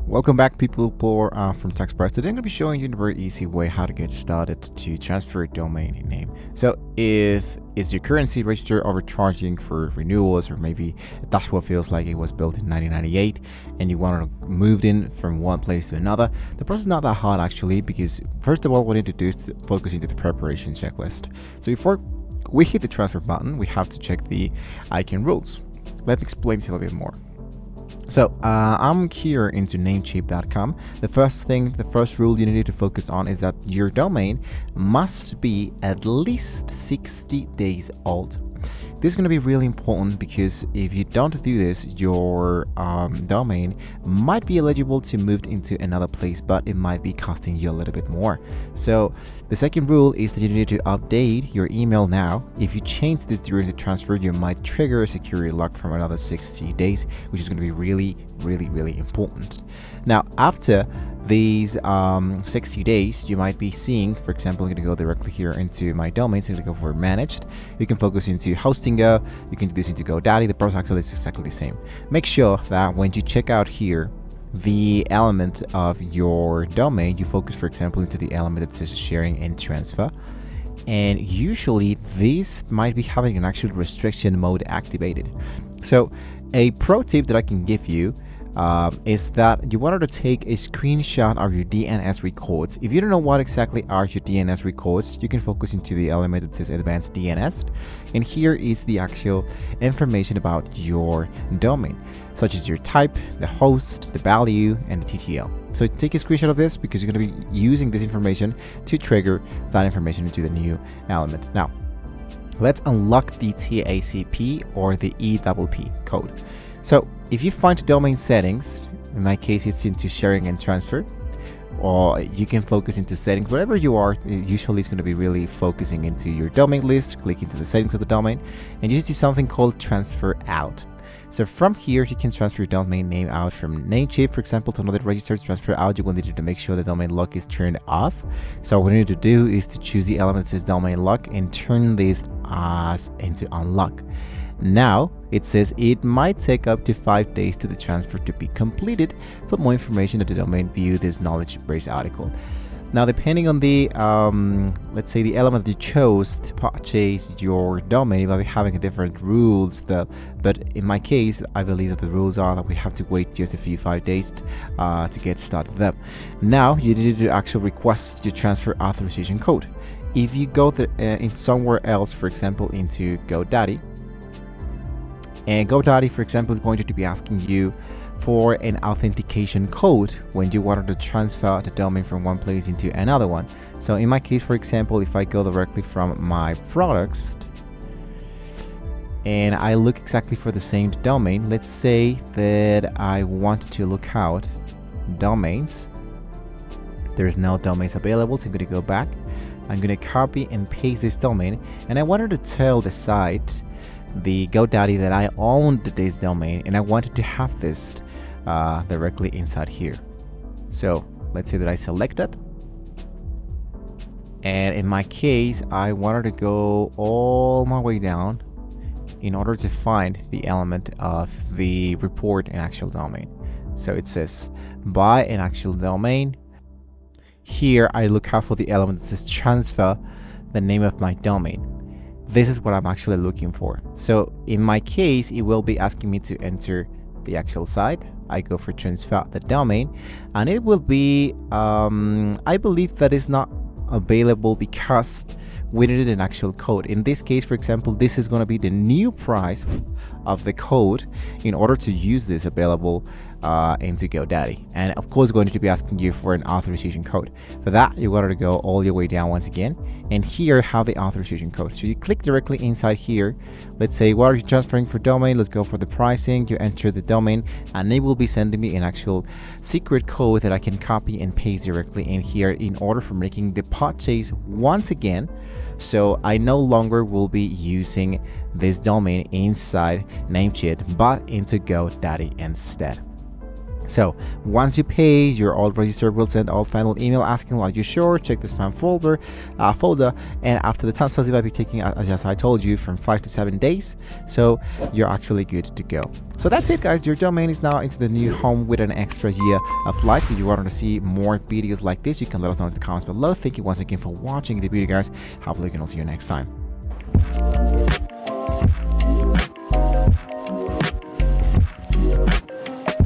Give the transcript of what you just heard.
Welcome back, people from TechSpress. Today I'm going to be showing you in a very easy way how to get started to transfer a domain name. So if is your currency register overcharging for renewals, or maybe the dashboard feels like it was built in 1998 and you want to move in from one place to another, the process is not that hard actually, because first of all, what we need to do is to focus into the preparation checklist. So before we hit the transfer button, we have to check the ICANN rules. Let me explain to you a little bit more. So I'm here into namecheap.com. The first rule you need to focus on is that your domain must be at least 60 days old. This is going to be really important because if you don't do this, your domain might be eligible to move into another place, but it might be costing you a little bit more. So the second rule is that you need to update your email now. If you change this during the transfer, you might trigger a security lock from another 60 days, which is going to be really important. Now, after these 60 days, you might be seeing, for example, I'm going to go directly here into my domain. So I'm going to go for managed. You can focus into hosting go. You can do this into GoDaddy. The process actually is exactly the same. Make sure that when you check out here the element of your domain, you focus, for example, into the element that says sharing and transfer. And usually this might be having an actual restriction mode activated. So a pro tip that I can give you is that you wanted to take a screenshot of your DNS records. If you don't know what exactly are your DNS records, you can focus into the element that says advanced DNS, and here is the actual information about your domain, such as your type, the host, the value, and the TTL. So take a screenshot of this because you're going to be using this information to trigger that information into the new element. Now, let's unlock the TACP or the EPP code. So if you find domain settings, in my case it's into sharing and transfer, or you can focus into settings, wherever you are, usually it's going to be really focusing into your domain list, click into the settings of the domain, and you see something called transfer out. So from here, you can transfer your domain name out from Namecheap, for example, to another registered. Transfer out, you will need to make sure the domain lock is turned off. So what you need to do is to choose the element that says domain lock and turn this as into unlock. Now it says it might take up to 5 days to the transfer to be completed. For more information at the domain, view this knowledge base article. Now, depending on the let's say the element that you chose to purchase your domain, you might be having different rules though. But in my case, I believe that the rules are that we have to wait just a few 5 days to get started them. Now you need to actually request your transfer authorization code. If you go in somewhere else, for example into GoDaddy, and GoDaddy, for example, is going to be asking you for an authentication code when you wanted to transfer the domain from one place into another one. So in my case, for example, if I go directly from my products and I look exactly for the same domain, let's say that I want to look out domains. There's no domains available, so I'm going to go back. I'm going to copy and paste this domain, and I wanted to tell the site, the GoDaddy, that I owned this domain and I wanted to have this directly inside here. So let's say that I select it, and in my case I wanted to go all my way down in order to find the element of the report and actual domain. So it says buy an actual domain. Here I look out for the element that says transfer the name of my domain. This is what I'm actually looking for. So in my case, it will be asking me to enter the actual site. I go for transfer the domain, and it will be I believe that is not available because we needed an actual code. In this case, for example, this is going to be the new price of the code in order to use this available into GoDaddy, and of course going to be asking you for an authorization code. For that, you wanted to go all your way down once again, and here have the authorization code. So you click directly inside here. Let's say, what are you transferring for domain? Let's go for the pricing. You enter the domain, and they will be sending me an actual secret code that I can copy and paste directly in here in order for making the purchase once again. So I no longer will be using this domain inside Namecheap, but into GoDaddy instead. So once you pay, your alt register will send all final email asking, are you sure? Check the spam folder, and after the transfer will be taking, as I told you, from 5 to 7 days. So you're actually good to go. So that's it, guys. Your domain is now into the new home with an extra year of life. If you want to see more videos like this, you can let us know in the comments below. Thank you once again for watching the video, guys. Hopefully we can see you next time.